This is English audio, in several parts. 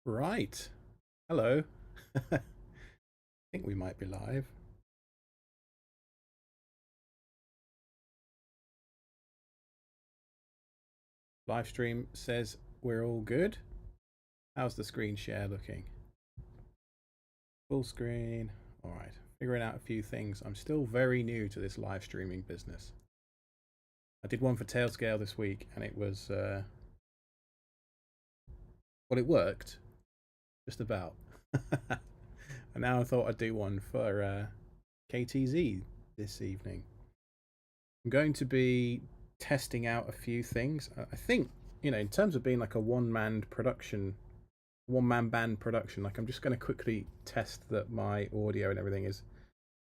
Right. Hello. I think we might be live. Live stream says we're all good. How's the screen share looking? Full screen. All right. Figuring out a few things. I'm still very new to this live streaming business. I did one for Tailscale this week and it was, well, it worked. Just about. And now I thought I'd do one for KTZ this evening. I'm going to be testing out a few things. I think, in terms of being like a one-man band production, like I'm just going to quickly test that my audio and everything is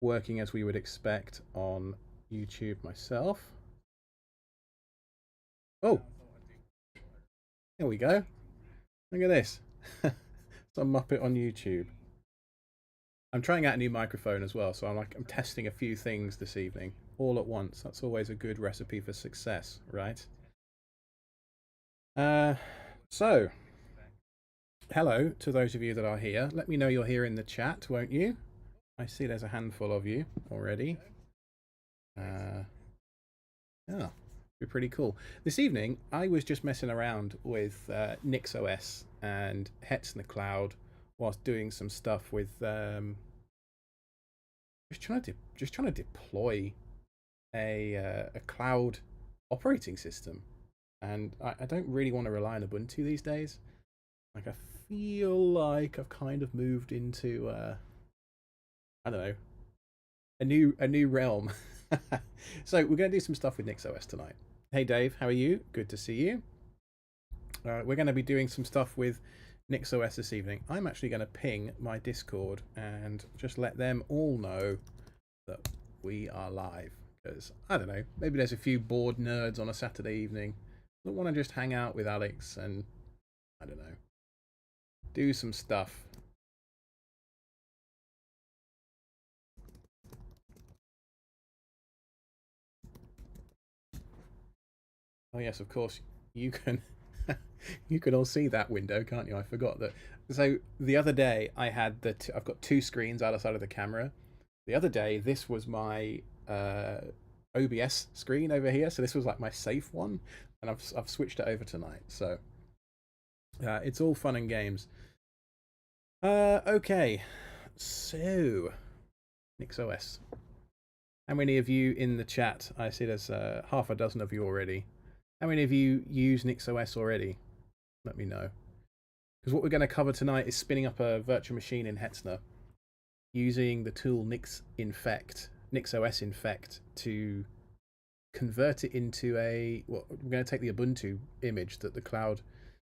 working as we would expect on YouTube myself. Oh, there we go. Look at this. Some Muppet on YouTube. I'm trying out a new microphone as well, so I'm testing a few things this evening all at once. That's always a good recipe for success, right? Uh, so hello to those of you that are here. Let me know you're here in the chat, won't you? I see there's a handful of you already. Yeah, be pretty cool. This evening, I was just messing around with nixos and Hetzner Cloud whilst doing some stuff with just trying to deploy a cloud operating system, and I don't really want to rely on Ubuntu these days. Like I feel like I've kind of moved into I don't know, a new realm. So we're going to do some stuff with nixos tonight. Hey Dave, how are you? Good to see you. We're going to be doing some stuff with nixos this evening. I'm actually going to ping my Discord and just let them all know that we are live. Because, I don't know, maybe there's a few bored nerds on a Saturday evening that want to just hang out with Alex and, I don't know, do some stuff. Oh yes, of course, you can you can all see that window, can't you? I forgot that. So the other day I had I've got two screens either side of the camera. The other day this was my OBS screen over here, so this was like my safe one, and I've switched it over tonight. So it's all fun and games. Okay, so nixos. How many of you in the chat? I see there's half a dozen of you already. How many of you use nixos already? Let me know. Because what we're going to cover tonight is spinning up a virtual machine in Hetzner using the tool nixos-infect to convert it into we're going to take the Ubuntu image that the cloud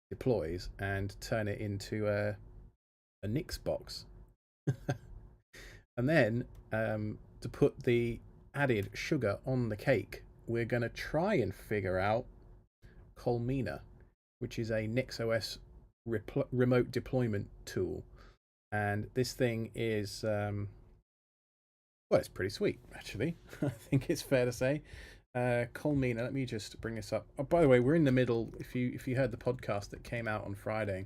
deploys and turn it into a Nix box. And then to put the added sugar on the cake, we're going to try and figure out Colmena, which is a nixos remote deployment tool. And this thing is, well, it's pretty sweet, actually. I think it's fair to say. Colmena, let me just bring this up. Oh, by the way, we're in the middle. If you heard the podcast that came out on Friday,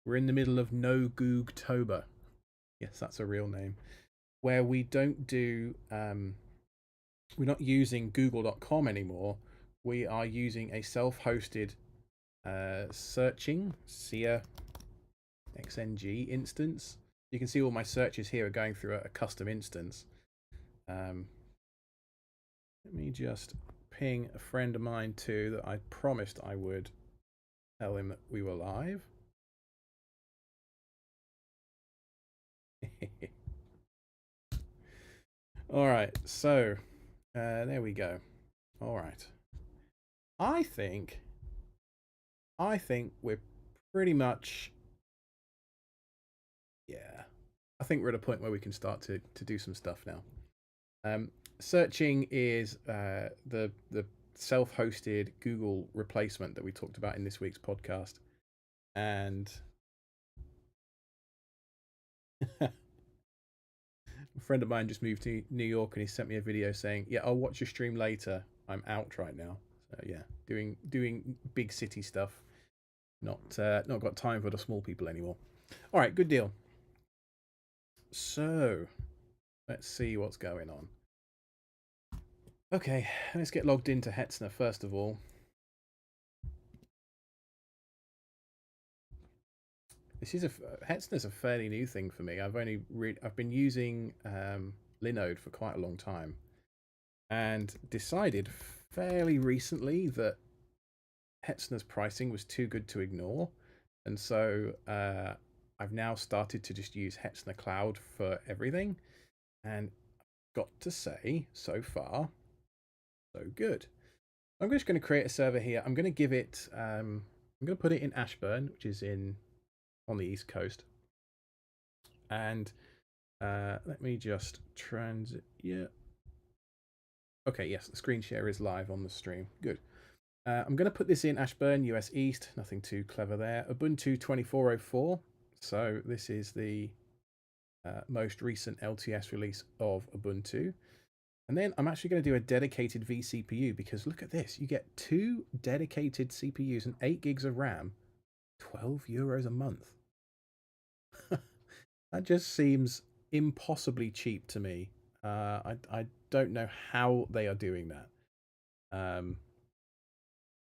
we're in the middle of No Googtober. Yes, that's a real name. Where we don't do, we're not using Google.com anymore. We are using a self-hosted searching SIA XNG instance. You can see all my searches here are going through a custom instance. Let me just ping a friend of mine too that I promised I would tell him that we were live. All right, so there we go. All right, I think we're pretty much, yeah. I think we're at a point where we can start to do some stuff now. Searching is the self-hosted Google replacement that we talked about in this week's podcast, and a friend of mine just moved to New York and he sent me a video saying, "Yeah, I'll watch your stream later. I'm out right now." So yeah, doing big city stuff. Not got time for the small people anymore. All right, good deal. So let's see what's going on. Okay, let's get logged into Hetzner first of all. This is Hetzner's a fairly new thing for me. I've been using Linode for quite a long time, and decided fairly recently that Hetzner's pricing was too good to ignore, and so I've now started to just use Hetzner Cloud for everything, and got to say, so far, so good. I'm just going to create a server here. I'm going to give it. I'm going to put it in Ashburn, which is on the East Coast, and let me just transit. Yeah. Okay. Yes, the screen share is live on the stream. Good. I'm going to put this in Ashburn, US East. Nothing too clever there. Ubuntu 24.04. So this is the most recent LTS release of Ubuntu. And then I'm actually going to do a dedicated vCPU because look at this. You get 2 dedicated CPUs and 8 gigs of RAM, €12 a month. That just seems impossibly cheap to me. I don't know how they are doing that.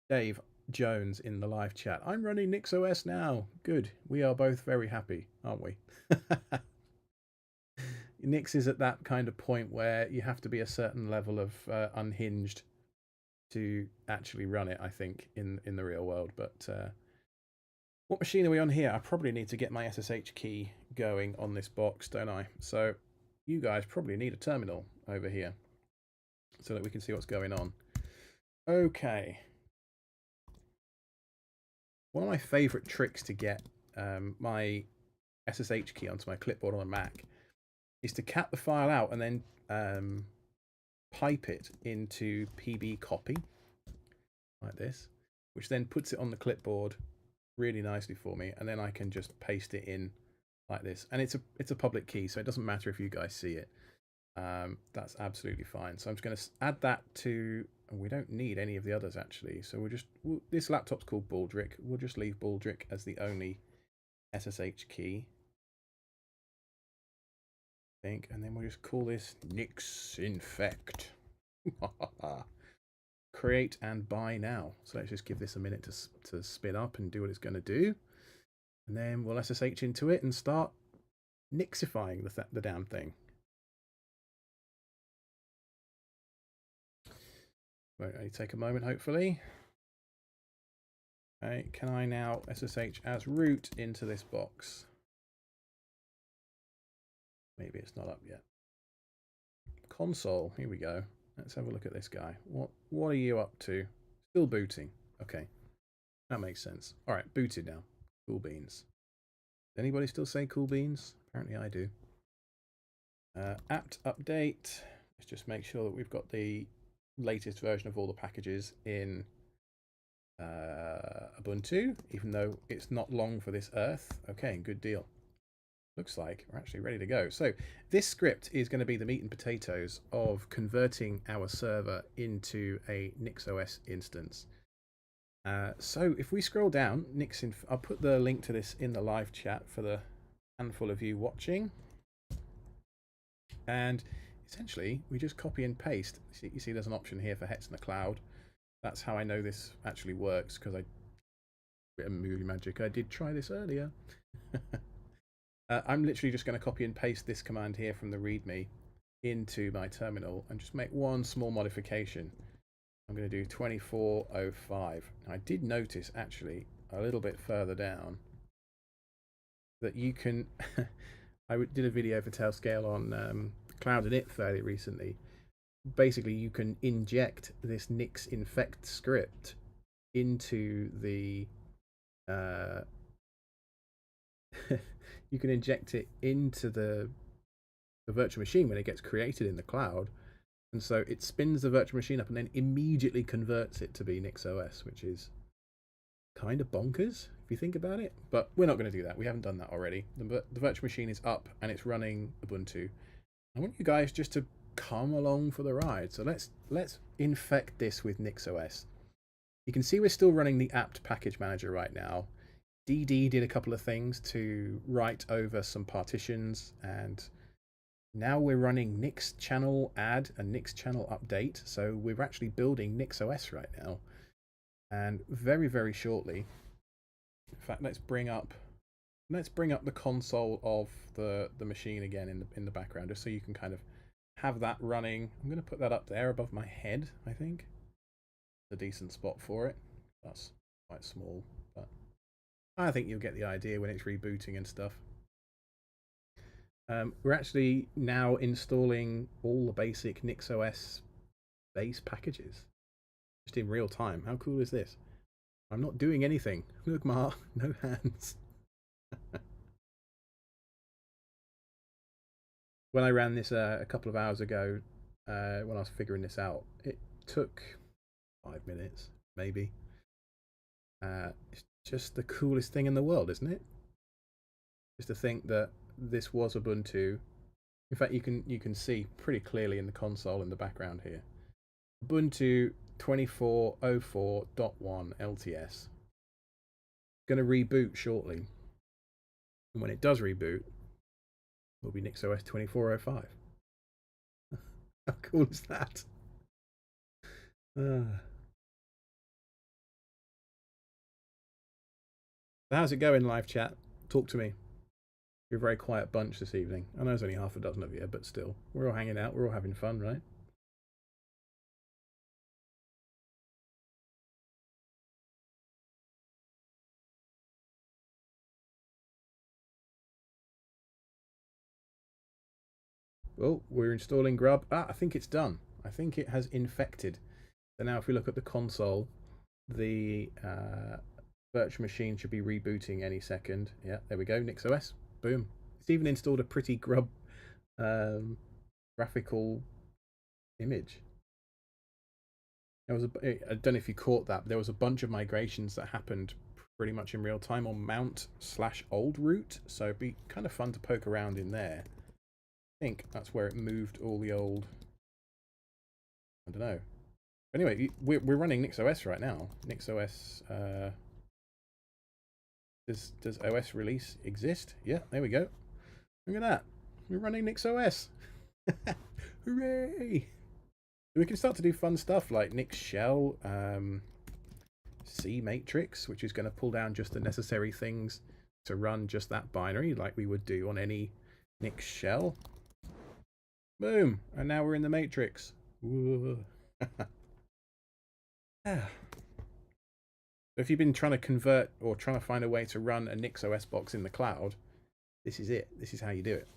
Dave Jones in the live chat. I'm running NixOS now. Good. We are both very happy, aren't we? Nix is at that kind of point where you have to be a certain level of unhinged to actually run it, I think, in the real world. But what machine are we on here? I probably need to get my SSH key going on this box, don't I? So you guys probably need a terminal over here so that we can see what's going on. Okay. One of my favorite tricks to get my SSH key onto my clipboard on a Mac is to cap the file out and then pipe it into PB copy like this, which then puts it on the clipboard really nicely for me, and then I can just paste it in like this. And it's a public key, so it doesn't matter if you guys see it. That's absolutely fine. So I'm just going to add that to. And we don't need any of the others actually, so this laptop's called Baldric. We'll just leave Baldric as the only SSH key, I think, and then we'll just call this nixos-infect. Create and buy now. So let's just give this a minute to spin up and do what it's going to do, and then we'll SSH into it and start nixifying the damn thing. Won't only take a moment, hopefully. Okay, can I now SSH as root into this box? Maybe it's not up yet. Console, here we go. Let's have a look at this guy. What are you up to? Still booting. Okay, that makes sense. All right, booted now. Cool beans. Does anybody still say cool beans? Apparently I do. Apt update. Let's just make sure that we've got the latest version of all the packages in Ubuntu, even though it's not long for this earth. Okay, good deal. Looks like we're actually ready to go. So this script is going to be the meat and potatoes of converting our server into a NixOS instance. So if we scroll down, I'll put the link to this in the live chat for the handful of you watching. And essentially, we just copy and paste. You see there's an option here for Hetzner Cloud. That's how I know this actually works, because bit of movie magic. I did try this earlier. I'm literally just going to copy and paste this command here from the README into my terminal and just make one small modification. I'm going to do 2405. I did notice actually a little bit further down that you can. I did a video for Tailscale on Cloud Init fairly recently. Basically, you can inject this nix-infect script into the. You can inject it into the virtual machine when it gets created in the cloud, and so it spins the virtual machine up and then immediately converts it to be NixOS, which is kind of bonkers if you think about it. But we're not going to do that. We haven't done that already. The virtual machine is up and it's running Ubuntu. I want you guys just to come along for the ride. So let's infect this with NixOS. You can see we're still running the apt package manager right now. DD did a couple of things to write over some partitions, and now we're running Nix channel add and Nix channel update. So we're actually building NixOS right now, and very, very shortly. In fact, let's bring up the console of the machine again in the background, just so you can kind of have that running. I'm going to put that up there above my head. I think it's a decent spot for it. That's quite small, but I think you'll get the idea when it's rebooting and stuff. We're actually now installing all the basic NixOS base packages just in real time. How cool is this? I'm not doing anything. Look, Ma, no hands. When I ran this a couple of hours ago, when I was figuring this out, it took 5 minutes, maybe. It's just the coolest thing in the world, isn't it? Just to think that this was Ubuntu. In fact, you can see pretty clearly in the console in the background here. Ubuntu 24.04.1 LTS. Going to reboot shortly, and when it does reboot, will be NixOS 24.05. How cool is that? How's it going, live chat? Talk to me. You're a very quiet bunch this evening. I know there's only half a dozen of you, but still, we're all hanging out. We're all having fun, right? Oh, we're installing Grub. I think it's done. I think it has infected. So now if we look at the console, the virtual machine should be rebooting any second. Yeah, there we go. NixOS. Boom. It's even installed a pretty Grub graphical image. I don't know if you caught that, but there was a bunch of migrations that happened pretty much in real time on mount/old root. So it'd be kind of fun to poke around in there. I think that's where it moved all the old. I don't know. Anyway, we're running NixOS right now. NixOS. Does OS release exist? Yeah, there we go. Look at that. We're running NixOS. Hooray! We can start to do fun stuff like Nix Shell, C Matrix, which is going to pull down just the necessary things to run just that binary, like we would do on any Nix Shell. Boom! And now we're in the Matrix. If you've been trying to convert or trying to find a way to run a NixOS box in the cloud, this is it. This is how you do it.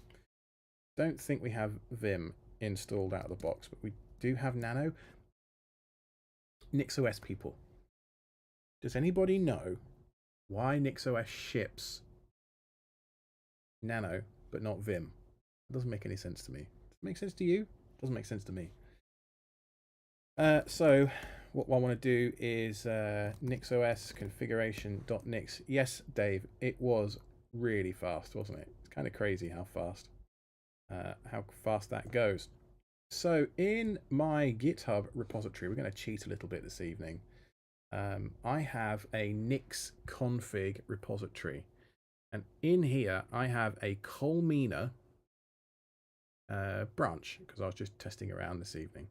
Don't think we have Vim installed out of the box, but we do have Nano. NixOS people, does anybody know why NixOS ships Nano but not Vim? It doesn't make any sense to me. Does it make sense to you? It doesn't make sense to me. So what I want to do is NixOS configuration.nix. Yes, Dave, it was really fast, wasn't it? It's kind of crazy how fast that goes. So in my GitHub repository, we're going to cheat a little bit this evening. I have a Nix config repository, and in here I have a Colmena branch because I was just testing around this evening.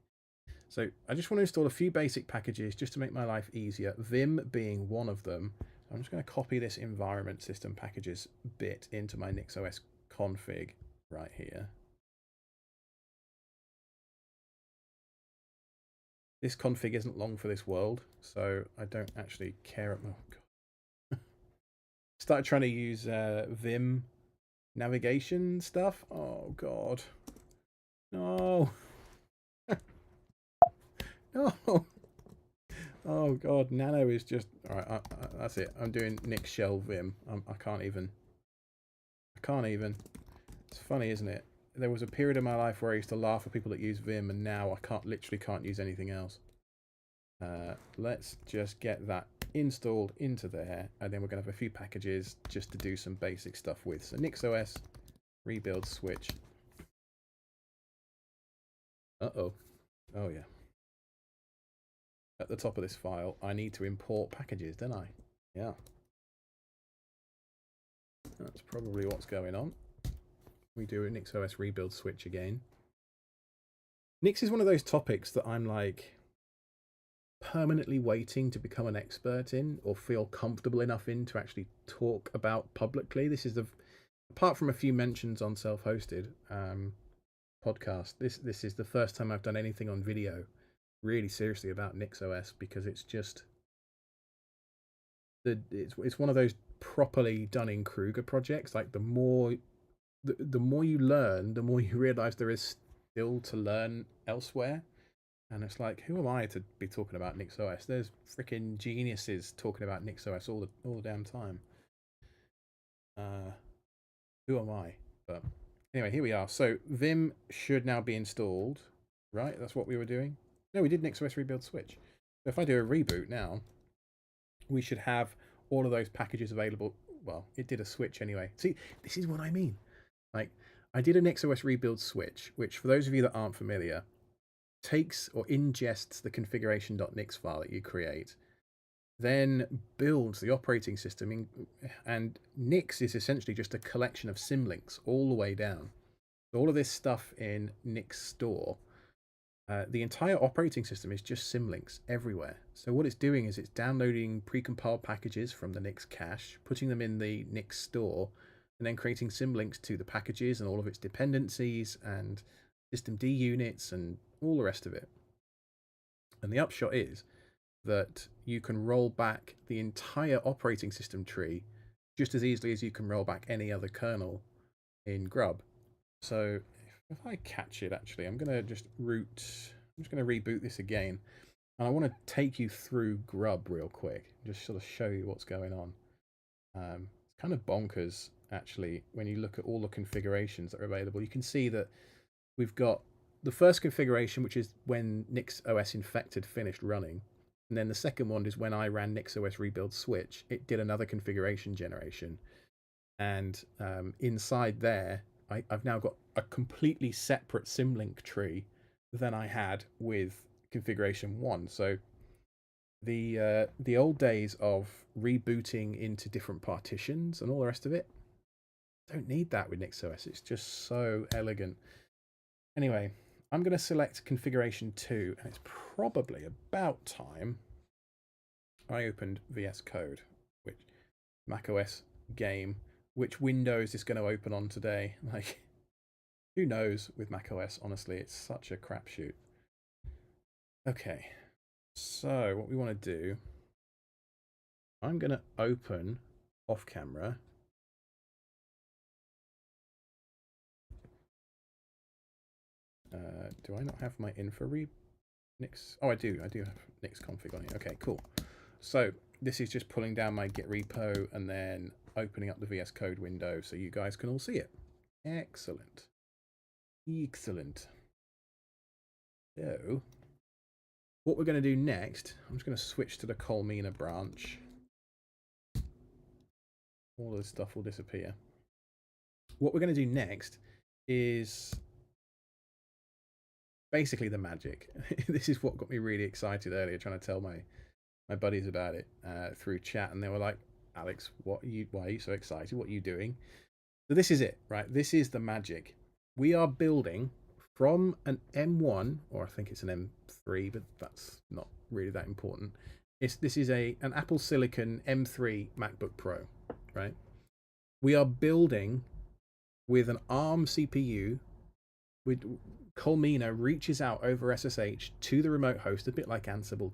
So I just want to install a few basic packages just to make my life easier, Vim being one of them. I'm just going to copy this environment system packages bit into my NixOS config right here. This config isn't long for this world, so I don't actually care. Oh, God. Started trying to use Vim navigation stuff. Oh, God. No. No. Oh, God. Nano is just... All right, that's it. I'm doing Nix Shell Vim. I can't even. It's funny, isn't it? There was a period in my life where I used to laugh at people that use Vim, and now I literally can't use anything else. Let's just get that installed into there, and then we're going to have a few packages just to do some basic stuff with. So NixOS rebuild switch. Oh yeah. At the top of this file, I need to import packages, don't I? Yeah. That's probably what's going on. We do a NixOS rebuild switch again. Nix is one of those topics that I'm like permanently waiting to become an expert in or feel comfortable enough in to actually talk about publicly. This is the, apart from a few mentions on self-hosted podcast, this is the first time I've done anything on video really seriously about NixOS, because it's just it's one of those properly done in Kruger projects. Like the more you learn, the more you realize there is still to learn elsewhere. And it's like, who am I to be talking about NixOS? There's freaking geniuses talking about NixOS all the damn time. Who am I? But anyway, here we are. So Vim should now be installed, right? That's what we were doing. No, we did NixOS rebuild switch. So if I do a reboot now, we should have all of those packages available. Well, it did a switch anyway. See, this is what I mean. Like, I did a NixOS rebuild switch, which for those of you that aren't familiar, takes or ingests the configuration.nix file that you create, then builds the operating system and Nix is essentially just a collection of symlinks all the way down. So all of this stuff in Nix store, the entire operating system is just symlinks everywhere. So what it's doing is it's downloading precompiled packages from the Nix cache, putting them in the Nix store, and then creating symlinks to the packages and all of its dependencies and systemd units and all the rest of it. And the upshot is that you can roll back the entire operating system tree just as easily as you can roll back any other kernel in Grub. So if I catch it, actually, I'm going to just reboot this again. And I want to take you through Grub real quick, just sort of show you what's going on. It's kind of bonkers, actually, when you look at all the configurations that are available. You can see that we've got the first configuration, which is when nixos-infect had finished running. And then the second one is when I ran NixOS rebuild switch. It did another configuration generation. And inside there, I've now got a completely separate symlink tree than I had with configuration 1. So the old days of rebooting into different partitions and all the rest of it, don't need that with NixOS. It's just so elegant. Anyway, I'm going to select configuration 2, and it's probably about time I opened VS Code, which macOS game. Which window is this going to open on today? Like, who knows with macOS? Honestly, it's such a crapshoot. Okay, so what we want to do, I'm going to open off camera. Do I not have my info Nix? Oh, I do have Nix config on it. Okay, cool. So this is just pulling down my Git repo and then opening up the VS Code window so you guys can all see it. Excellent. Excellent. So what we're going to do next, I'm just going to switch to the Colmena branch. All of this stuff will disappear. What we're going to do next is basically the magic. This is what got me really excited earlier, trying to tell my buddies about it through chat, and they were like, Alex, why are you so excited? What are you doing? So this is it, right? This is the magic. We are building from an M1, or I think it's an M3, but that's not really that important. This is an Apple Silicon M3 MacBook Pro, right? We are building with an ARM CPU. Colmena reaches out over SSH to the remote host, a bit like Ansible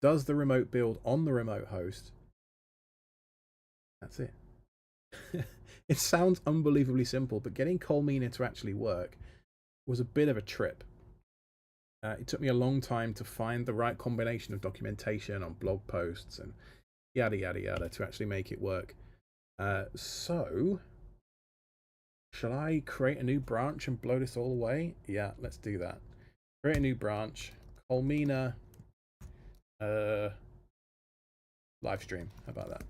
does the remote build on the remote host. That's it. It sounds unbelievably simple, but getting Colmena to actually work was a bit of a trip. It took me a long time to find the right combination of documentation on blog posts and yada yada yada to actually make it work. So shall I create a new branch and blow this all away? Yeah, let's do that. Create a new branch. Colmena live stream. How about that?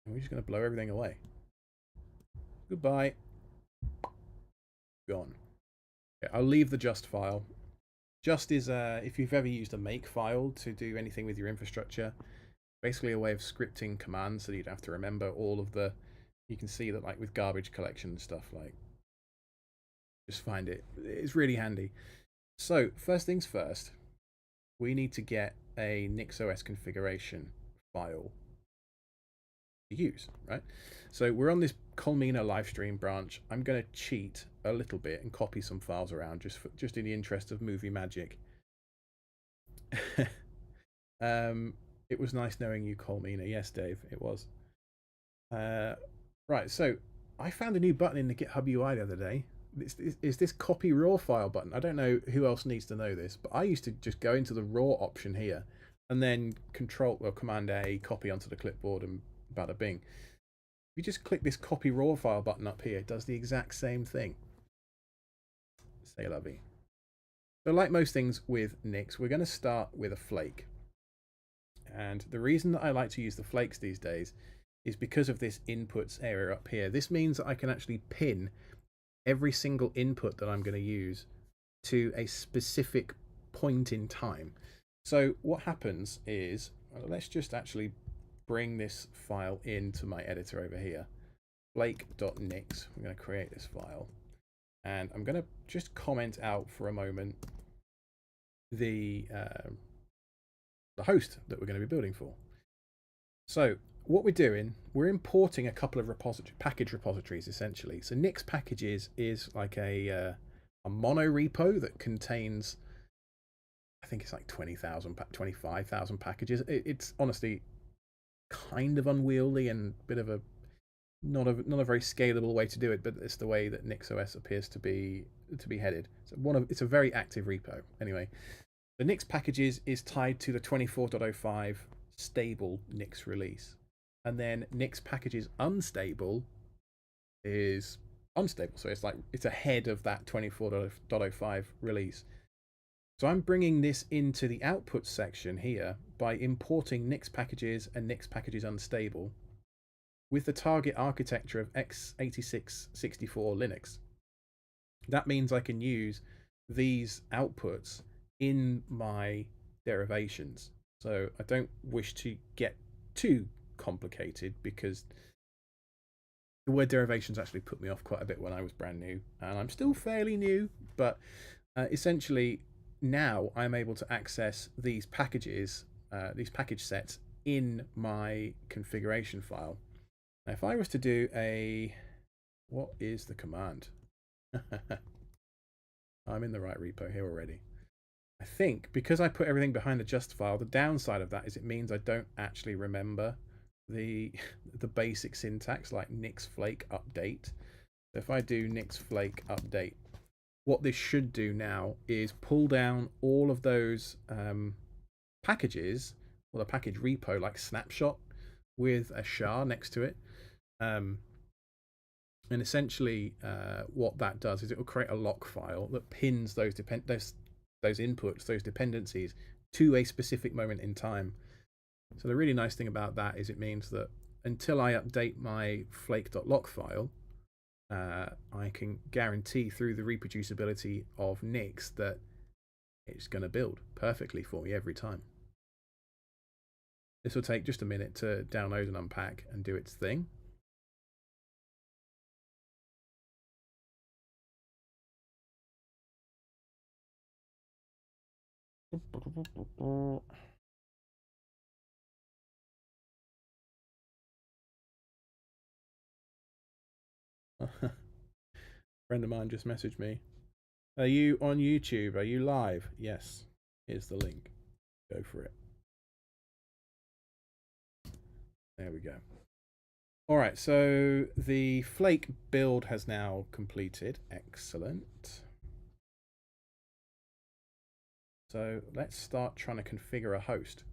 And we're just going to blow everything away. Goodbye. Gone. Okay, I'll leave the just file. Just is if you've ever used a make file to do anything with your infrastructure, basically a way of scripting commands so you'd have to remember all of the you can see that like with garbage collection and stuff, like just find it's really handy. So first things first, we need to get a NixOS configuration file to use, right? So we're on this Colmena live stream branch. I'm going to cheat a little bit and copy some files around just in the interest of movie magic. It was nice knowing you, Colmena. Yes, Dave, it was. Right, so I found a new button in the GitHub UI the other day. Is this copy raw file button. I don't know who else needs to know this, but I used to just go into the raw option here and then Command A, copy onto the clipboard, and bada bing. If you just click this copy raw file button up here, it does the exact same thing. Say lovey. So like most things with Nix, we're going to start with a flake. And the reason that I like to use the flakes these days is because of this inputs area up here. This means that I can actually pin every single input that I'm going to use to a specific point in time. So what happens is, let's just actually bring this file into my editor over here, flake.nix. I'm going to create this file, and I'm going to just comment out for a moment the host that we're going to be building for. So what we're doing, we're importing a couple of package repositories essentially. So Nix packages is like a mono repo that contains, I think it's like 25,000 packages. It's honestly kind of unwieldy and a bit of a not a very scalable way to do it, but it's the way that NixOS appears to be headed. So it's a very active repo. Anyway, the Nix packages is tied to the 24.05 stable Nix release, and then Nix packages unstable is unstable. So it's ahead of that 24.05 release. So I'm bringing this into the output section here by importing Nix packages and Nix packages unstable with the target architecture of x86-64 Linux. That means I can use these outputs in my derivations. So I don't wish to get too complicated because the word derivations actually put me off quite a bit when I was brand new, and I'm still fairly new, but essentially now I'm able to access these packages, these package sets in my configuration file. Now, if I was to do what is the command? I'm in the right repo here already. I think because I put everything behind the just file, the downside of that is it means I don't actually remember the basic syntax like nix flake update. So if I do nix flake update, what this should do now is pull down all of those packages, or the package repo like snapshot with a char next to it. And essentially what that does is it will create a lock file that pins those inputs, those dependencies, to a specific moment in time. So the really nice thing about that is it means that until I update my flake.lock file, I can guarantee through the reproducibility of Nix that it's going to build perfectly for me every time. This will take just a minute to download and unpack and do its thing. A friend of mine just messaged me. Are you on YouTube? Are you live? Yes. Here's the link. Go for it. There we go. All right, so the Flake build has now completed. Excellent. So let's start trying to configure a host.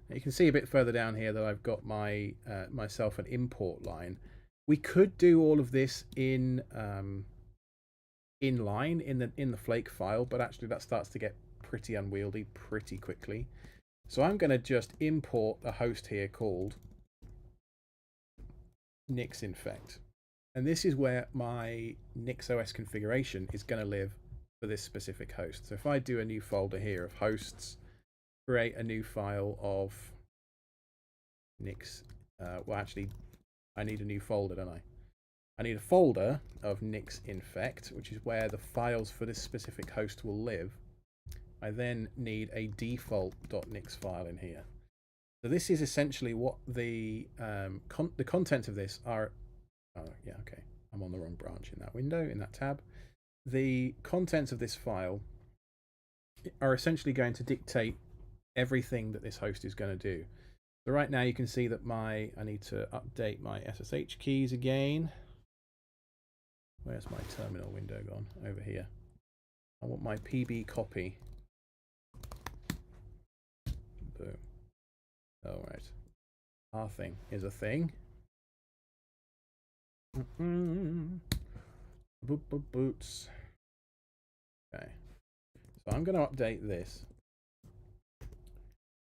Now you can see a bit further down here that I've got my myself an import line. We could do all of this in line in the Flake file, but actually that starts to get pretty unwieldy pretty quickly. So I'm going to just import a host here called nixos-infect, and this is where my NixOS configuration is going to live for this specific host. So if I do a new folder here of hosts, create a new file of Nix, well actually I need a new folder, don't I? I need a folder of nixos-infect, which is where the files for this specific host will live. I then need a default.nix file in here. So this is essentially what the contents of this are. Oh, yeah, okay. I'm on the wrong branch in that window, in that tab. The contents of this file are essentially going to dictate everything that this host is going to do. So right now you can see that I need to update my SSH keys again. Where's my terminal window gone? Over here. I want my PB copy. Boom. All right. Our thing is a thing. Boots. Okay. So I'm going to update this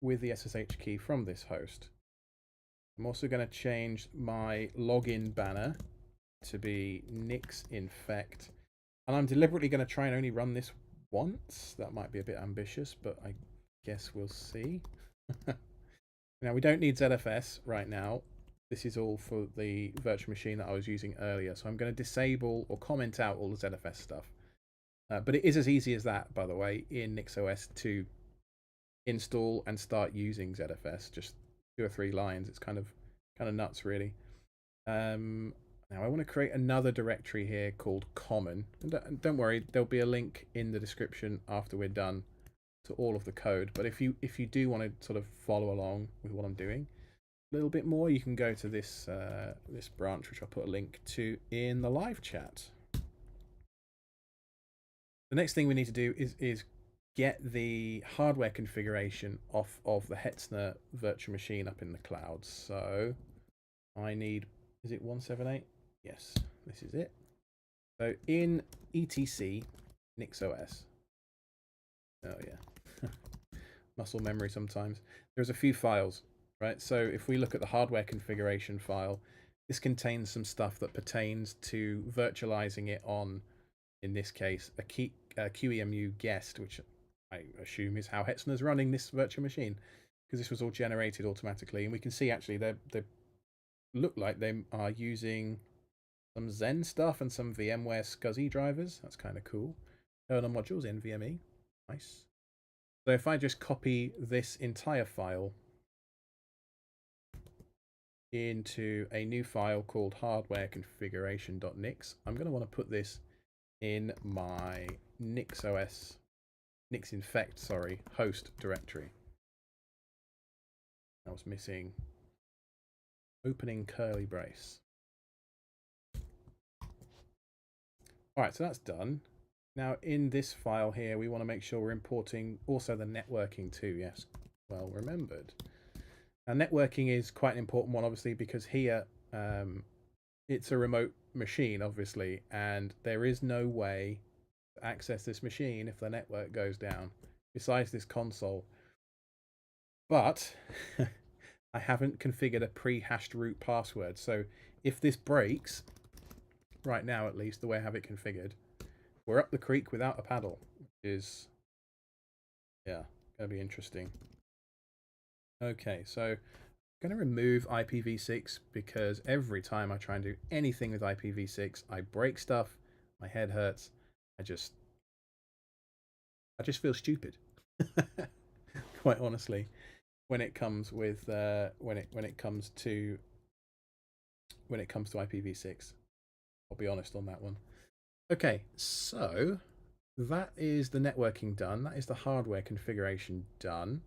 with the SSH key from this host. I'm also going to change my login banner to be nixos-infect. And I'm deliberately going to try and only run this once. That might be a bit ambitious, but I guess we'll see. Now, we don't need ZFS right now. This is all for the virtual machine that I was using earlier. So I'm going to disable or comment out all the ZFS stuff. But it is as easy as that, by the way, in NixOS to install and start using ZFS. Just 2 or 3 lines. It's kind of nuts, really. Now I want to create another directory here called common. And don't worry, there'll be a link in the description after we're done to all of the code. But if you do want to sort of follow along with what I'm doing a little bit more, you can go to this this branch, which I'll put a link to in the live chat. The next thing we need to do is get the hardware configuration off of the Hetzner virtual machine up in the cloud. So I need, is it 178? Yes, this is it. So in etc nixos. Oh yeah, muscle memory sometimes. There's a few files, right? So if we look at the hardware configuration file, this contains some stuff that pertains to virtualizing it on, in this case, a QEMU guest, which I assume is how Hetzner's running this virtual machine, because this was all generated automatically. And we can see actually they look like they are using some Zen stuff and some VMware SCSI drivers. That's kind of cool. Kernel modules, NVMe. Nice. So if I just copy this entire file into a new file called hardware configuration.nix, I'm going to want to put this in my nixos-infect, host directory. I was missing opening curly brace. All right, so that's done. Now in this file here, we want to make sure we're importing also the networking too. Yes, well remembered. Now networking is quite an important one, obviously, because here it's a remote machine, obviously, and there is no way to access this machine if the network goes down, besides this console. But I haven't configured a pre-hashed root password, so if this breaks, right now at least, the way I have it configured, we're up the creek without a paddle, which is, yeah, going to be interesting. Okay, so I'm going to remove IPv6 because every time I try and do anything with IPv6, I break stuff, my head hurts, I just feel stupid, quite honestly, when it comes with when it comes to IPv6. I'll be honest on that one. Okay, so that is the networking done. That is the hardware configuration done.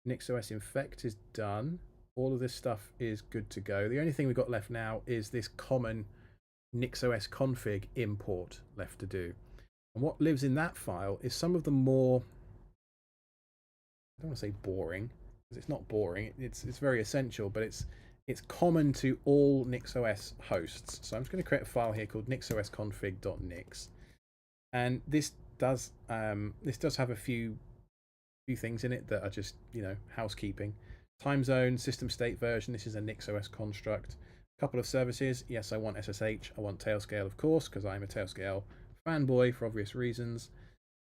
nixos-infect is done. All of this stuff is good to go. The only thing we've got left now is this common nixos-config import left to do. And what lives in that file is some of the more, I don't want to say boring, because it's not boring. It's very essential, but it's common to all NixOS hosts. So I'm just going to create a file here called nixos-config.nix, and this does have a few things in it that are just, you know, housekeeping. Time zone, system state version. This is a NixOS construct. A couple of services. Yes, I want SSH. I want Tailscale, of course, because I'm a Tailscale fanboy for obvious reasons.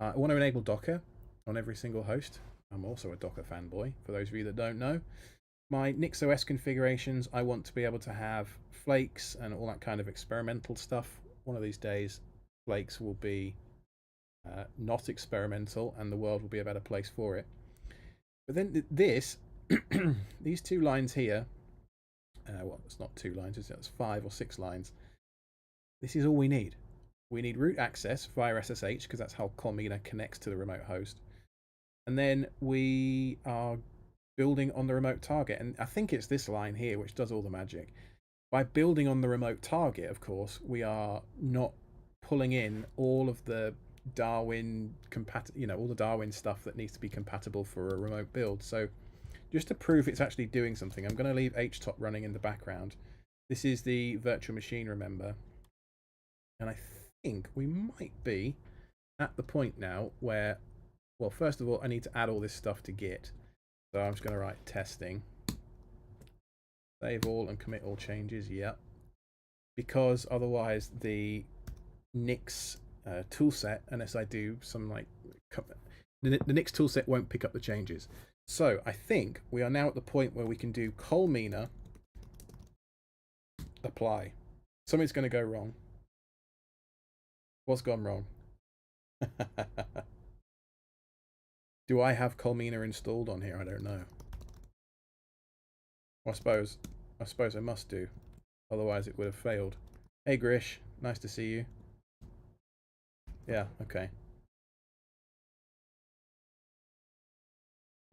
I want to enable Docker on every single host. I'm also a Docker fanboy, for those of you that don't know. My NixOS configurations, I want to be able to have flakes and all that kind of experimental stuff. One of these days, flakes will be not experimental, and the world will be a better place for it. But then this, these 2 lines here, well, it's not 2 lines, it's 5 or 6 lines. This is all we need. We need root access via SSH, because that's how Colmena connects to the remote host. And then we are building on the remote target. And I think it's this line here which does all the magic. By building on the remote target, of course, we are not pulling in all of the Darwin all the Darwin stuff that needs to be compatible for a remote build. So just to prove it's actually doing something, I'm going to leave htop running in the background. This is the virtual machine, remember? And I think we might be at the point now where, well, first of all, I need to add all this stuff to Git. So I'm just going to write testing. Save all and commit all changes, yep. Because otherwise the Nix toolset, unless I do some the Nix toolset won't pick up the changes. So I think we are now at the point where we can do Colmena apply. Something's going to go wrong. What's gone wrong? Do I have Colmena installed on here? I don't know. I suppose I must do. Otherwise it would have failed. Hey Grish, nice to see you. Yeah, okay.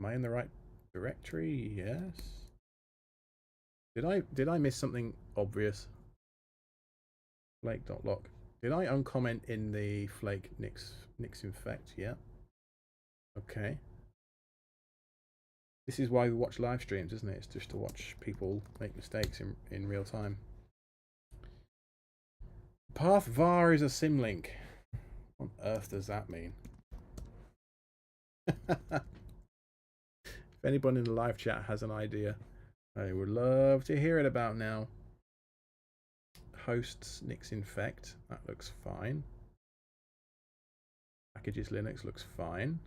Am I in the right directory? Yes. Did I miss something obvious? Flake.lock. Did I uncomment in the flake nixos-infect? Yeah. Okay. This is why we watch live streams, isn't it? It's just to watch people make mistakes in real time. Path var is a symlink. What on earth does that mean? If anyone in the live chat has an idea, I would love to hear it about now. Hosts nixos-infect. That looks fine. Packages Linux looks fine.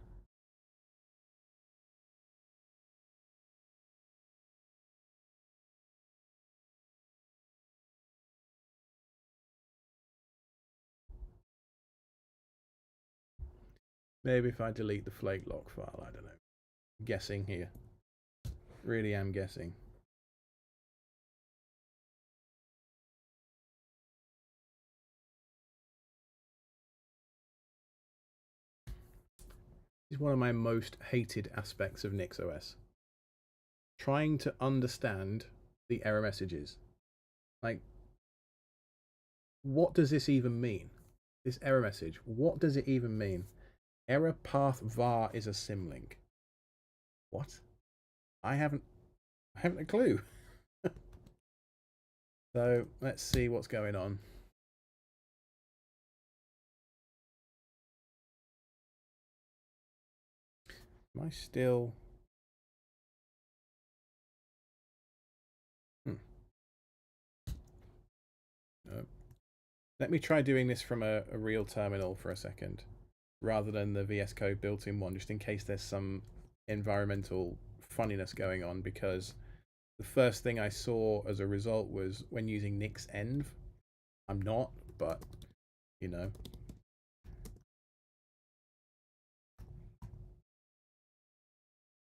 Maybe if I delete the flake lock file, I don't know. I'm guessing here. Really am guessing. This is one of my most hated aspects of NixOS. Trying to understand the error messages. Like, what does this even mean? This error message, what does it even mean? Error path var is a symlink. What? I haven't a clue. So let's see what's going on. Am I still? No. Let me try doing this from a real terminal for a second, rather than the VS Code built-in one, just in case there's some environmental funniness going on, because the first thing I saw as a result was when using nixenv. I'm not, but you know.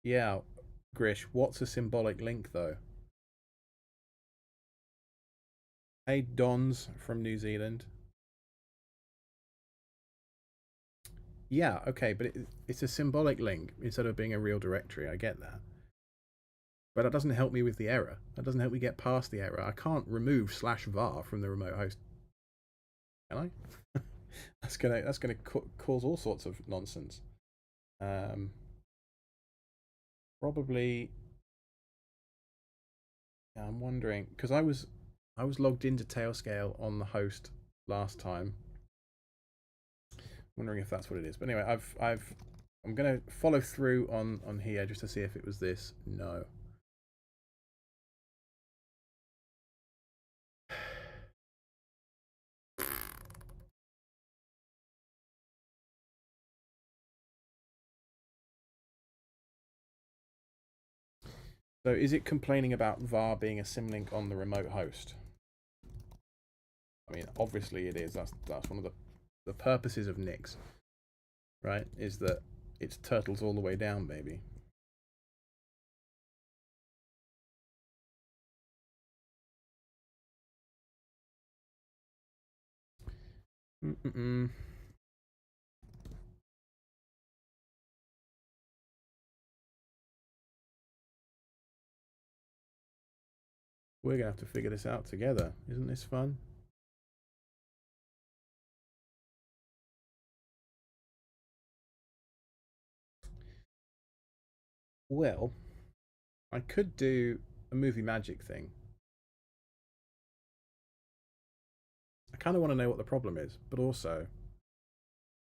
Yeah, Grish, what's a symbolic link though? Hey, Dons from New Zealand. Yeah, okay, but it's a symbolic link instead of being a real directory. I get that. But that doesn't help me with the error. That doesn't help me get past the error. I can't remove /var from the remote host. Can I? that's gonna cause all sorts of nonsense. Probably. Yeah, I'm wondering, because I was logged into Tailscale on the host last time. Wondering if that's what it is. But anyway, I'm gonna follow through on here just to see if it was this. No. So is it complaining about var being a symlink on the remote host? I mean, obviously it is. That's one of the purposes of Nix, right? Is that it's turtles all the way down, baby. Mm-mm-mm. We're gonna have to figure this out together. Isn't this fun? Well, I could do a movie magic thing. I kind of want to know what the problem is, but also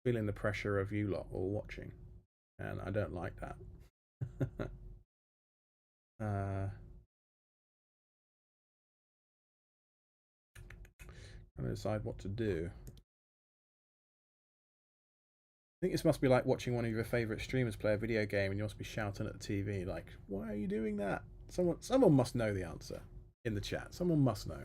feeling the pressure of you lot all watching, and I don't like that. Trying to decide what to do. I think this must be like watching one of your favorite streamers play a video game, and you must be shouting at the TV like, "Why are you doing that?" Someone must know the answer in the chat. Someone must know.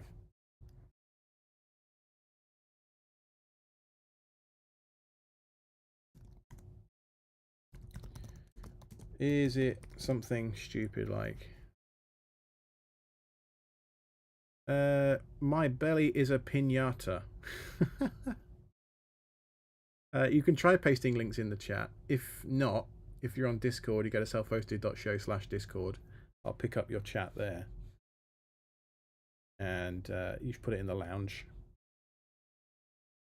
Is it something stupid like, my belly is a piñata? You can try pasting links in the chat. If not, if you're on Discord, you go to selfhosted.show/discord. I'll pick up your chat there. And you should put it in the lounge.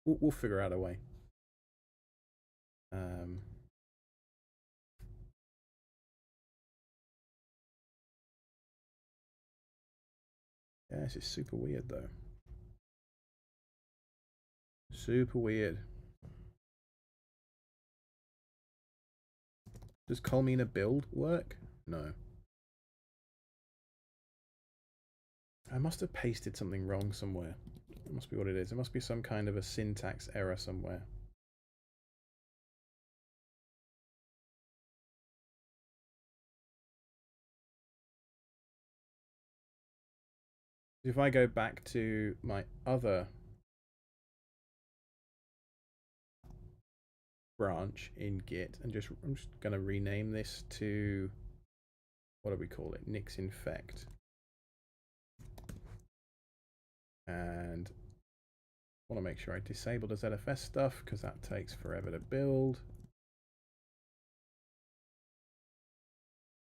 We'll figure out a way. Yeah, this is super weird though. Super weird. Does Colmena build work? No. I must have pasted something wrong somewhere. It must be what it is. It must be some kind of a syntax error somewhere. If I go back to my other branch in Git and I'm just going to rename this to, what do we call it? nixos-infect. And I want to make sure I disable the ZFS stuff because that takes forever to build.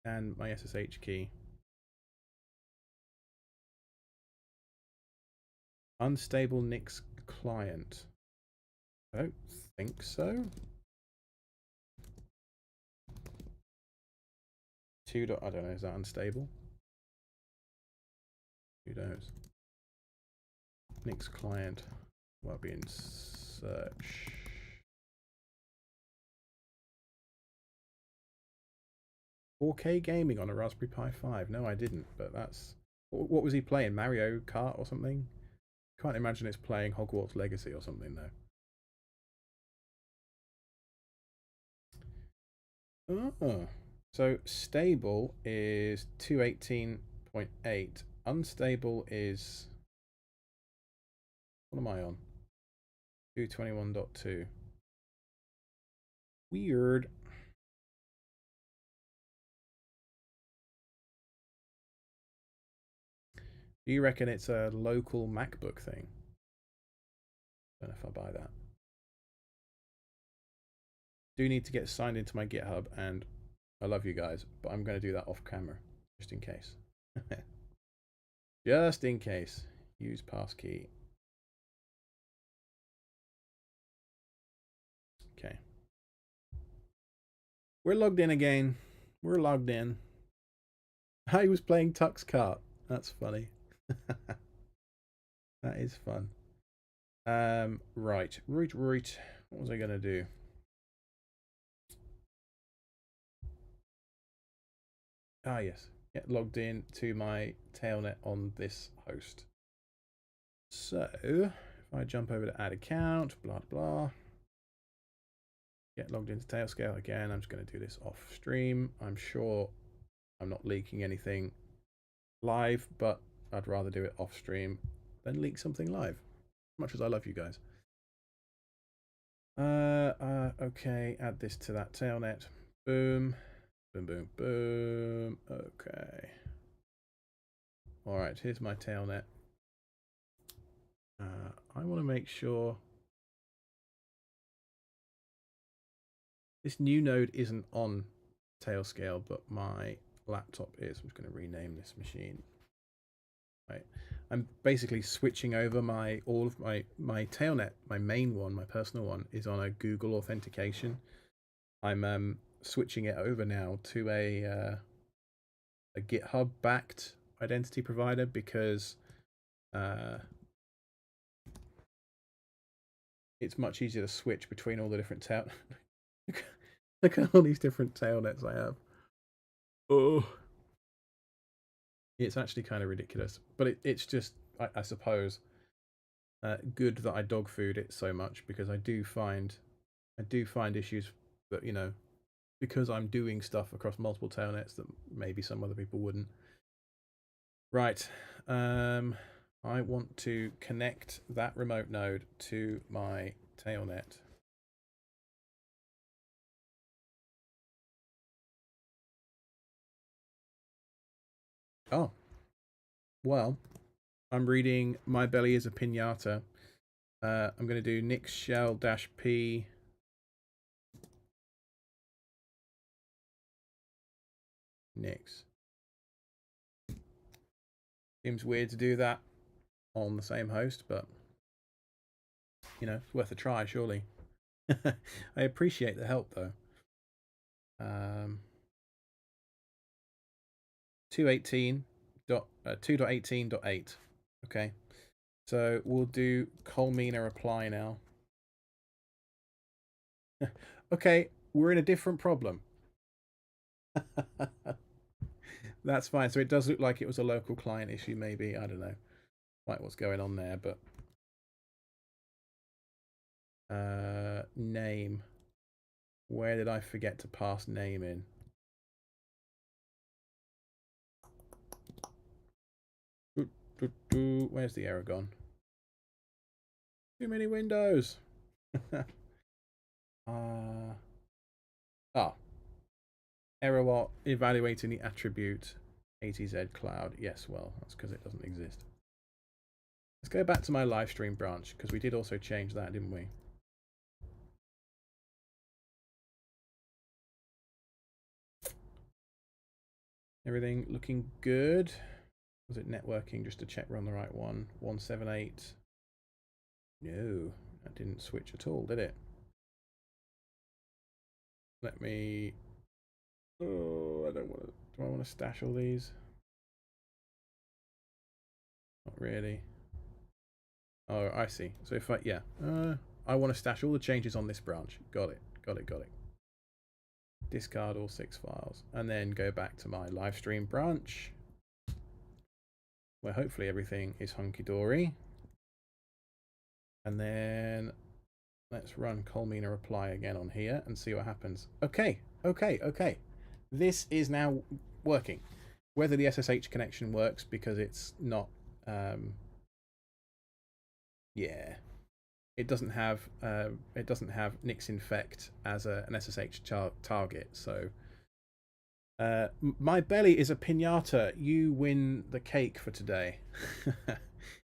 And my SSH key. Unstable Nix client. I don't think so. I don't know, is that unstable? Who knows? Nix client. Well, be in search. "4K gaming on a Raspberry Pi 5. No, I didn't, but that's... What was he playing? Mario Kart or something? Can't imagine it's playing Hogwarts Legacy or something, though. Oh. So stable is 218.8. Unstable is... What am I on? 221.2. Weird. Do you reckon it's a local MacBook thing? Don't know if I'll buy that. Do need to get signed into my GitHub, and I love you guys, but I'm going to do that off camera, just in case. Just in case. Use passkey. Okay. We're logged in again. We're logged in. I was playing Tux Kart. That's funny. That is fun. Right. What was I going to do? Ah, yes. Get logged in to my tailnet on this host. So, if I jump over to add account, blah, blah. Get logged into Tailscale again. I'm just going to do this off stream. I'm sure I'm not leaking anything live, but I'd rather do it off stream than leak something live. much as I love you guys. Okay, add this to that tailnet. Boom. Boom, boom, boom. Okay. All right, here's my tailnet. I want to make sure this new node isn't on Tailscale, but my laptop is. I'm just going to rename this machine. Right. I'm basically switching over all of my tailnet. My main one, my personal one, is on a Google authentication. I'm switching it over now to a GitHub backed identity provider because it's much easier to switch between all the different tail. Look at all these different tailnets I have. Oh, it's actually kind of ridiculous, but it's just, I suppose, good that I dog food it so much, because I do find issues that, you know, because I'm doing stuff across multiple tailnets that maybe some other people wouldn't. Right. I want to connect that remote node to my tailnet. Oh, well, I'm reading My Belly is a Pinata. I'm going to do nix shell-p nix. Seems weird to do that on the same host, but, you know, it's worth a try, surely. I appreciate the help, though. 2.18.8. Okay, so we'll do Colmena apply now. Okay, we're in a different problem. That's fine. So it does look like it was a local client issue, maybe. I don't know quite what's going on there, but name. Where did I forget to pass name in? Where's the error gone? Too many windows. Error what? Evaluating the attribute ATZ cloud. Yes, well, that's because it doesn't exist. Let's go back to my live stream branch, because we did also change that, didn't we? Everything looking good. Was it networking just to check we're on the right one? 178. No, that didn't switch at all, did it? Let me. Oh, I don't want to. Do I want to stash all these? Not really. Oh, I see. So if I, yeah, I want to stash all the changes on this branch. Got it. Got it. Got it. Discard all 6 files, and then go back to my live stream branch, where hopefully everything is hunky-dory. And then let's run Colmena apply again on here and see what happens. Okay. This is now working. Whether the SSH connection works because it's not, yeah, it doesn't have nixos-infect as an SSH target. So My Belly is a pinata. You win the cake for today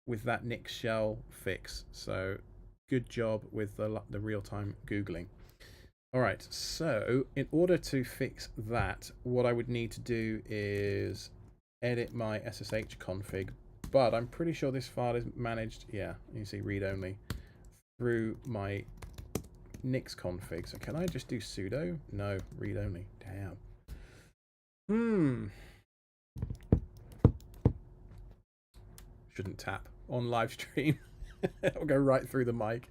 with that Nix shell fix. So good job with the real-time Googling. All right, so in order to fix that, what I would need to do is edit my SSH config, but I'm pretty sure this file is managed, yeah, you see read only, through my Nix config. So can I just do sudo? No, read only. Damn. Shouldn't tap on live stream. It'll go right through the mic.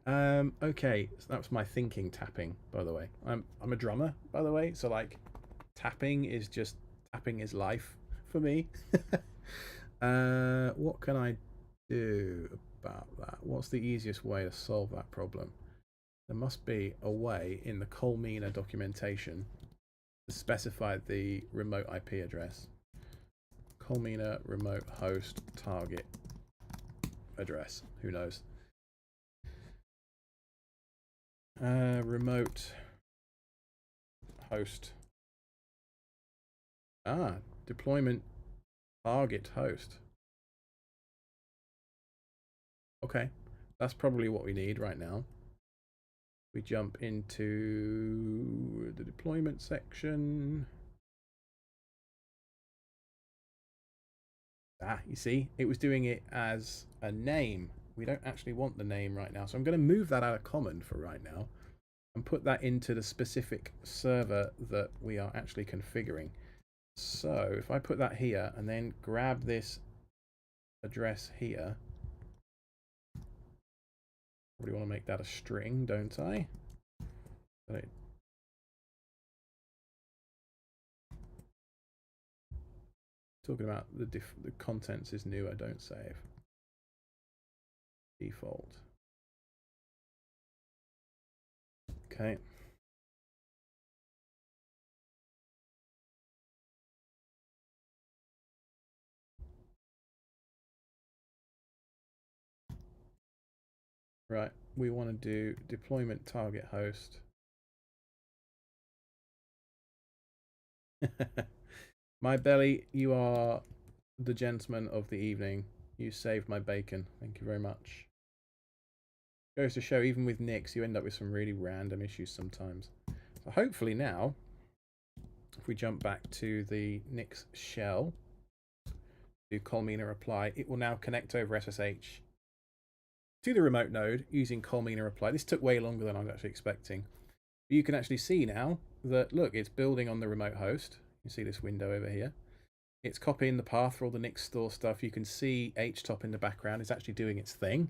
Okay, so that was my thinking tapping, by the way. I'm a drummer, by the way, so like tapping is life for me. What can I do about that? What's the easiest way to solve that problem? There must be a way in the Colmena documentation to specify the remote IP address. Colmena remote host target. address. Who knows? Remote host. Deployment target host. Okay, that's probably what we need right now. We jump into the deployment section. You see, it was doing it as a name. We don't actually want the name right now. So I'm going to move that out of common for right now and put that into the specific server that we are actually configuring. So if I put that here and then grab this address here, probably want to make that a string, don't I? Talking about the contents is new. I don't save. Default. Okay. Right, we want to do deployment target host. My belly, you are the gentleman of the evening. You saved my bacon. Thank you very much. Goes to show, even with Nix, you end up with some really random issues sometimes. So hopefully now, if we jump back to the Nix shell, do Colmena apply, it will now connect over SSH to the remote node using Colmena apply. This took way longer than I was actually expecting. You can actually see now that, look, it's building on the remote host. You see this window over here. It's copying the path for all the Nix store stuff. You can see HTOP in the background. It's actually doing its thing.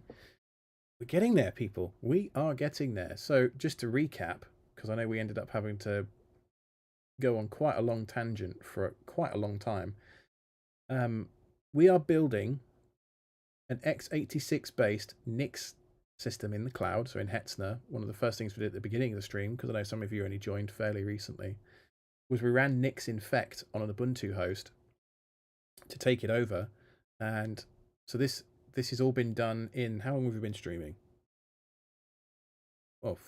We're getting there, people. We are getting there. So just to recap, because I know we ended up having to go on quite a long tangent for quite a long time. We are building an x86 based Nix system in the cloud. So in Hetzner, one of the first things we did at the beginning of the stream, because I know some of you only joined fairly recently, was we ran nixos-infect on an Ubuntu host to take it over. And so this has all been done in, how long have we been streaming? Oh,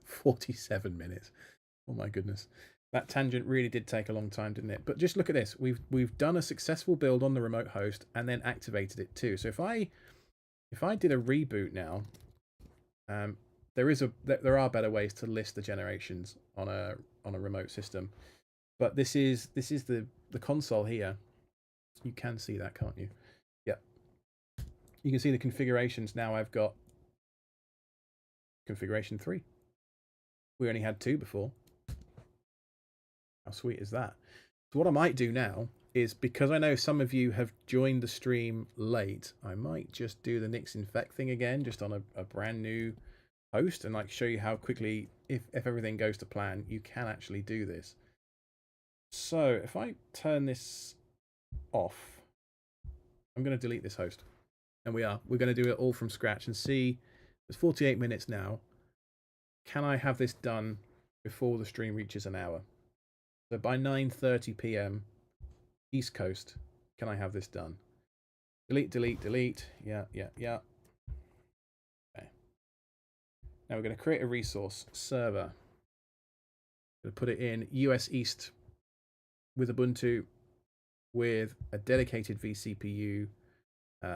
47 minutes. Oh my goodness. That tangent really did take a long time, didn't it? But just look at this. We've done a successful build on the remote host and then activated it too. So if I did a reboot now, there are better ways to list the generations on a remote system. But this is the console here. You can see that, can't you? Yeah. You can see the configurations now. I've got configuration 3. We only had 2 before. How sweet is that? So what I might do now is, because I know some of you have joined the stream late, I might just do the nixos-infect thing again, just on a brand new host, and like show you how quickly, if everything goes to plan, you can actually do this. So if I turn this off, I'm going to delete this host. And we're going to do it all from scratch and see. There's 48 minutes now. Can I have this done before the stream reaches an hour? So by 9:30 p.m. East Coast, can I have this done? Delete, delete, delete. Yeah. Okay. Now we're going to create a resource server. We're going to put it in US East with Ubuntu with a dedicated vCPU, 2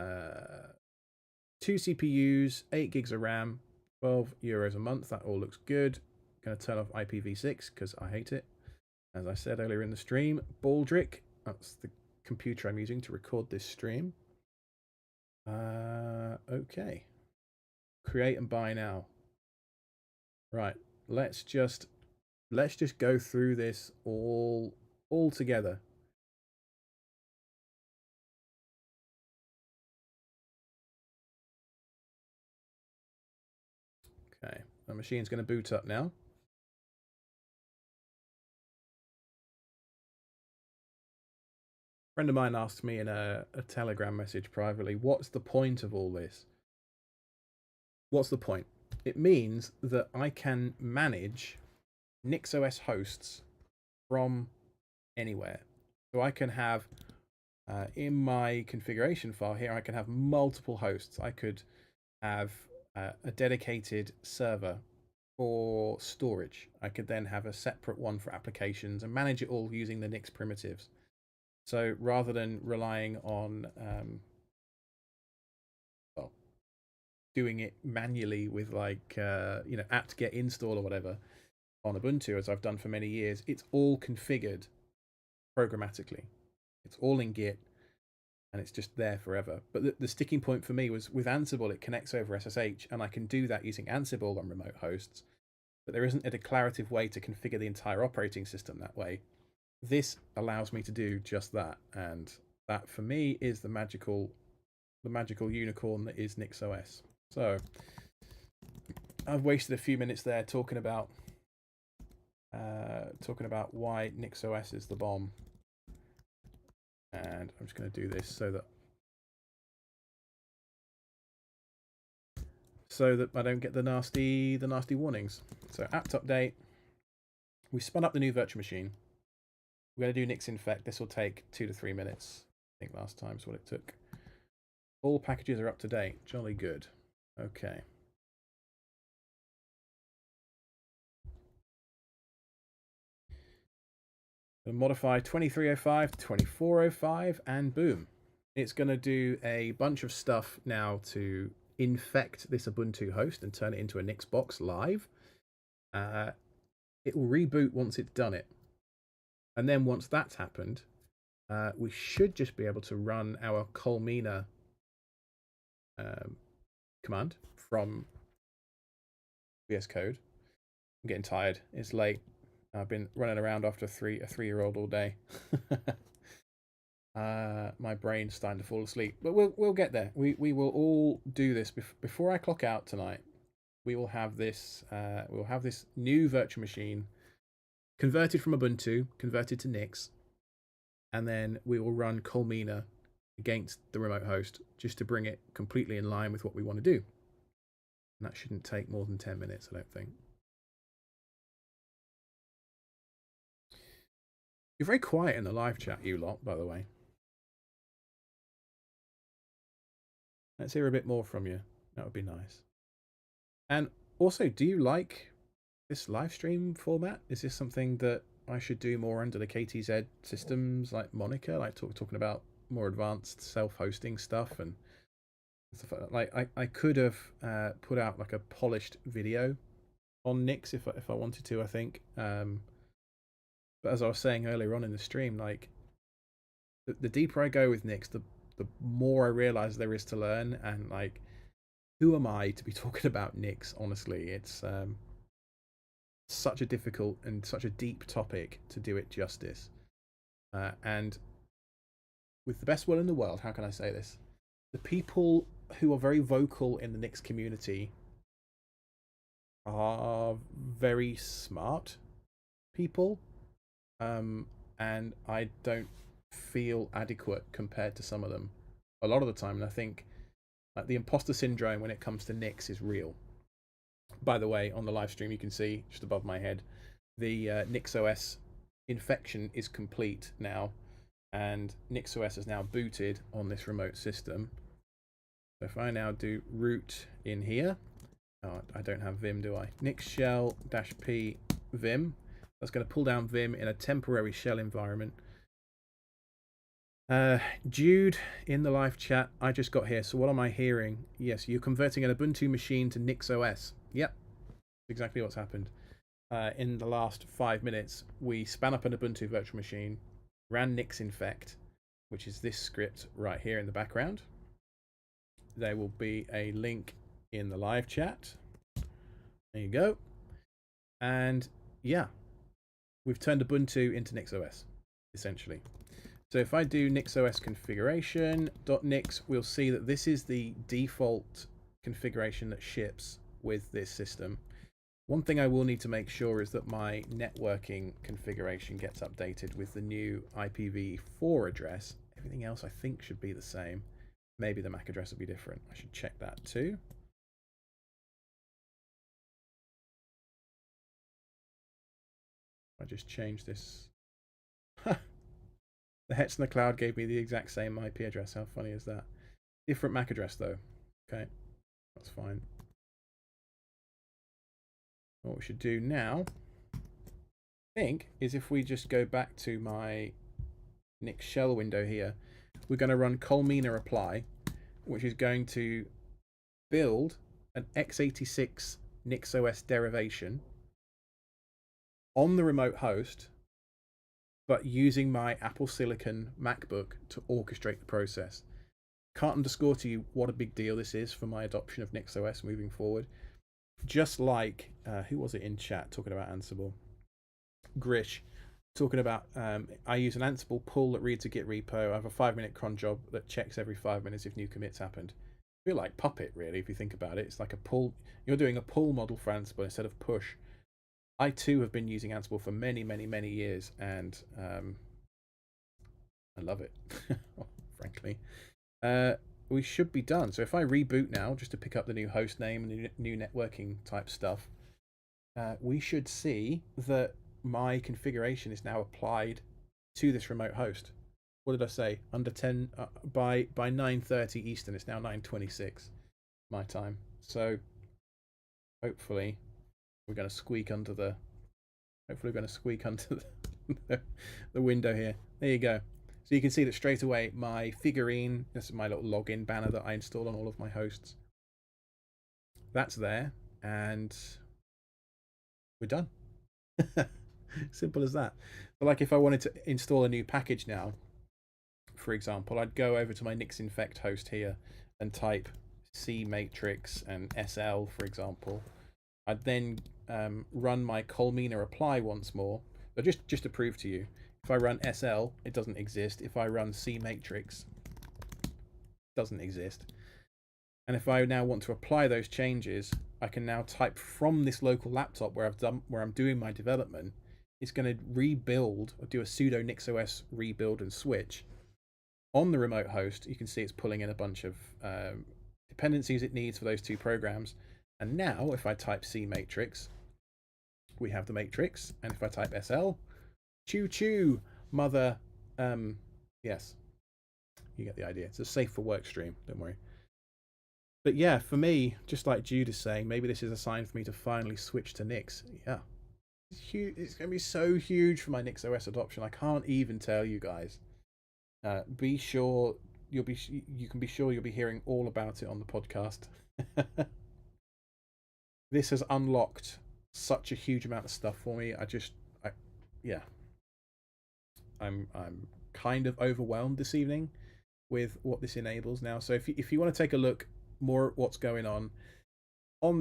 CPUs, 8 gigs of RAM, €12 a month. That all looks good. Going to turn off IPv6 because I hate it. As I said earlier in the stream, Baldric, that's the computer I'm using to record this stream. Okay. Create and buy now. Right. Let's just go through this all together. Okay. The machine's going to boot up now. A friend of mine asked me in a Telegram message privately, what's the point of all this? What's the point? It means that I can manage NixOS hosts from anywhere. So I can have In my configuration file here, I can have multiple hosts. I could have a dedicated server for storage. I could then have a separate one for applications and manage it all using the Nix primitives. So rather than relying on well, doing it manually with like apt-get install or whatever on Ubuntu, as I've done for many years, it's all configured programmatically. It's all in Git, and it's just there forever. But the sticking point for me was with Ansible, it connects over SSH, and I can do that using Ansible on remote hosts, but there isn't a declarative way to configure the entire operating system that way. This allows me to do just that, and that for me is the magical unicorn that is NixOS. So I've wasted a few minutes there talking about why NixOS is the bomb, and I'm just going to do this so that I don't get the nasty warnings. So apt update. We spun up the new virtual machine. We're going to do nixos-infect. This will take 2 to 3 minutes. I think last time's what it took. All packages are up to date. Jolly good. Okay. We'll modify 2305 to 2405, and boom. It's going to do a bunch of stuff now to infect this Ubuntu host and turn it into a Nix box live. It will reboot once it's done it. And then once that's happened, we should just be able to run our Colmena command from VS Code. I'm getting tired. It's late. I've been running around after a 3-year-old all day. My brain's starting to fall asleep, but we'll get there. We will all do this before I clock out tonight. We will have this. We'll have this new virtual machine converted from Ubuntu, converted to Nix, and then we will run Colmena against the remote host just to bring it completely in line with what we want to do. And that shouldn't take more than 10 minutes, I don't think. You're very quiet in the live chat, you lot, by the way. Let's hear a bit more from you. That would be nice. And also, do you like this live stream format? Is this something that I should do more under the KTZ systems like Monica, like talking about more advanced self-hosting stuff and stuff like that? Like I could have put out like a polished video on Nix if I wanted to, I think. But as I was saying earlier on in the stream, like the deeper I go with Nix, the more I realize there is to learn, and like, who am I to be talking about Nix? Honestly, it's such a difficult and such a deep topic to do it justice. And with the best will in the world, how can I say this? The people who are very vocal in the Nix community are very smart people, and I don't feel adequate compared to some of them a lot of the time. And I think like the imposter syndrome when it comes to Nix is real. By the way, on the live stream you can see just above my head the NixOS infection is complete now, and NixOS is now booted on this remote system. So if I now do root in here, oh, I don't have Vim, do I? Nix shell -p Vim. That's going to pull down Vim in a temporary shell environment. Jude in the live chat, I just got here. So what am I hearing? Yes, you're converting an Ubuntu machine to NixOS. Yep, exactly what's happened. In the last 5 minutes, we span up an Ubuntu virtual machine, ran nixos-infect, which is this script right here in the background. There will be a link in the live chat. There you go. And yeah, we've turned Ubuntu into NixOS, essentially. So if I do nixos configuration.nix, we'll see that this is the default configuration that ships with this system. One thing I will need to make sure is that my networking configuration gets updated with the new IPv4 address. Everything else I think should be the same. Maybe the MAC address will be different. I should check that too. I just change this. The Hets in the cloud gave me the exact same IP address. How funny is that? Different MAC address though. Okay, that's fine. What we should do now, I think, is if we just go back to my Nix shell window here, we're going to run Colmena apply, which is going to build an x86 NixOS derivation on the remote host, but using my Apple Silicon MacBook to orchestrate the process. Can't underscore to you what a big deal this is for my adoption of NixOS moving forward. Just like, who was it in chat talking about Ansible? Grish, talking about, I use an Ansible pull that reads a Git repo. I have a 5-minute cron job that checks every 5 minutes if new commits happened. I feel like Puppet, really, if you think about it. It's like a pull. You're doing a pull model for Ansible instead of push. I too have been using Ansible for many, many, many years, and I love it, frankly. We should be done. So if I reboot now, just to pick up the new host name and the new networking type stuff, we should see that my configuration is now applied to this remote host. What did I say? Under 10 by 9:30 Eastern. It's now 9:26 my time. So hopefully we're going to squeak under the. Hopefully we're going to squeak under the window here. There you go. So you can see that straight away my figurine. This is my little login banner that I install on all of my hosts. That's there, and we're done. Simple as that. But like if I wanted to install a new package now, for example, I'd go over to my nixos-infect host here and type C matrix and SL, for example. I'd then run my Colmena apply once more. But just to prove to you, if I run SL, it doesn't exist. If I run C matrix, it doesn't exist. And if I now want to apply those changes, I can now type from this local laptop where I'm doing my development. It's going to rebuild or do a sudo nixos rebuild and switch on the remote host. You can see it's pulling in a bunch of dependencies it needs for those two programs. And now if I type C matrix, we have the matrix. And if I type SL, choo choo, mother, yes, you get the idea. It's a safe for work stream, don't worry. But yeah, for me, just like Jude is saying, maybe this is a sign for me to finally switch to Nix. Yeah, it's huge. It's going to be so huge for my NixOS adoption. I can't even tell you guys. Be sure you can be sure you'll be hearing all about it on the podcast. This has unlocked such a huge amount of stuff for me. Yeah, I'm kind of overwhelmed this evening with what this enables now. So if you want to take a look more at what's going on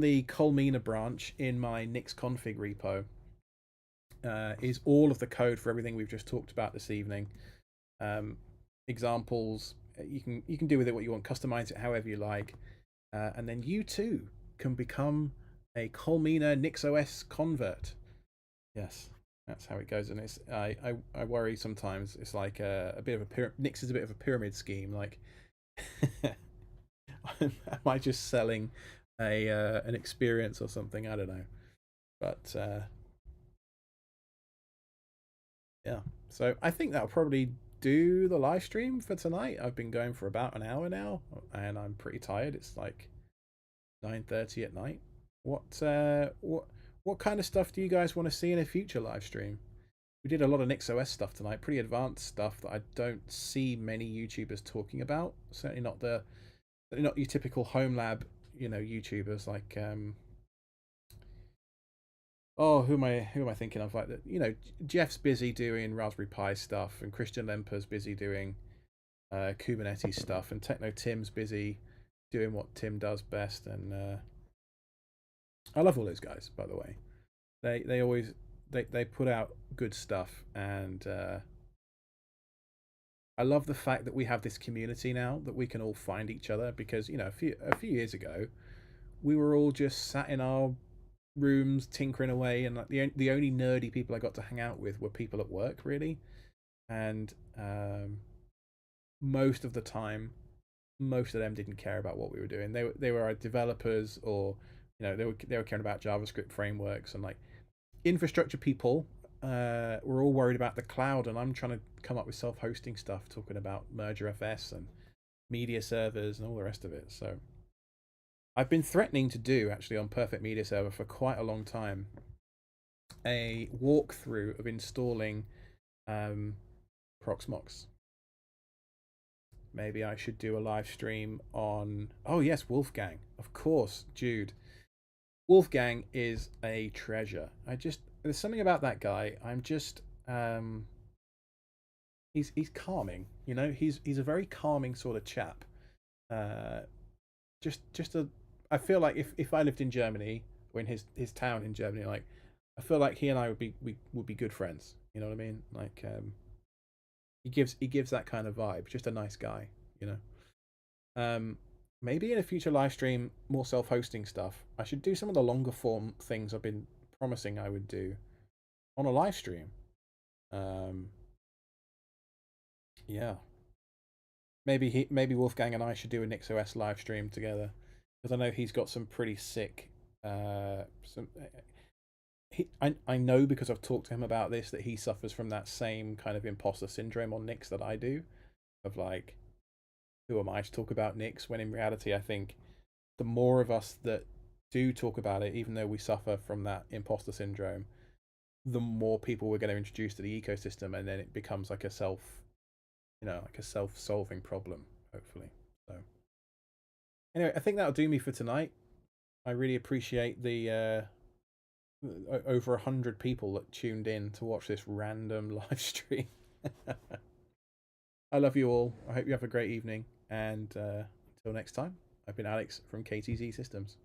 the Colmena branch in my Nix config repo, is all of the code for everything we've just talked about this evening. Examples, you can do with it what you want, customize it however you like, and then you too can become a Colmena NixOS convert. Yes, that's how it goes. And it's I worry sometimes it's like a bit of a Nix is a bit of a pyramid scheme. Like, am I just selling an experience or something? I don't know, but yeah. So I think that'll probably do the live stream for tonight. I've been going for about an hour now, and I'm pretty tired. It's like 9:30 at night. What kind of stuff do you guys want to see in a future live stream? We did a lot of NixOS stuff tonight, pretty advanced stuff that I don't see many YouTubers talking about. Certainly not your typical home lab, YouTubers like who am I thinking of? Like Jeff's busy doing Raspberry Pi stuff, and Christian Lemper's busy doing Kubernetes stuff, and Techno Tim's busy doing what Tim does best. And I love all those guys, by the way. They always they put out good stuff, and I love the fact that we have this community now that we can all find each other. Because a few years ago, we were all just sat in our rooms tinkering away, and like the only nerdy people I got to hang out with were people at work, really. And most of the time, most of them didn't care about what we were doing. They were our developers, or they were caring about JavaScript frameworks, and like infrastructure people we're all worried about the cloud, and I'm trying to come up with self-hosting stuff, talking about merger FS and media servers and all the rest of it. So I've been threatening to do, actually, on Perfect Media Server for quite a long time, a walkthrough of installing Proxmox. Maybe I should do a live stream on... Oh yes, Wolfgang, of course, Jude. Wolfgang is a treasure. There's something about that guy. He's calming. You know, he's a very calming sort of chap. Uh, just a. I feel like if I lived in Germany, or in his town in Germany, like, I feel like he and I would be good friends. You know what I mean? Like, he gives that kind of vibe. Just a nice guy. You know. Maybe in a future live stream, more self-hosting stuff. I should do some of the longer form things I've been promising I would do on a live stream. Yeah. Maybe Wolfgang and I should do a NixOS live stream together, because I know he's got some pretty sick I know, because I've talked to him about this, that he suffers from that same kind of imposter syndrome on Nix that I do, of like, who am I to talk about Nix, when in reality I think the more of us that do talk about it, even though we suffer from that imposter syndrome, the more people we're going to introduce to the ecosystem, and then it becomes like a self-solving problem, hopefully. So anyway, I think that'll do me for tonight. I really appreciate the over 100 people that tuned in to watch this random live stream. I love you all. I hope you have a great evening, and until next time, I've been Alex from KTZ Systems.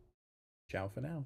Ciao for now.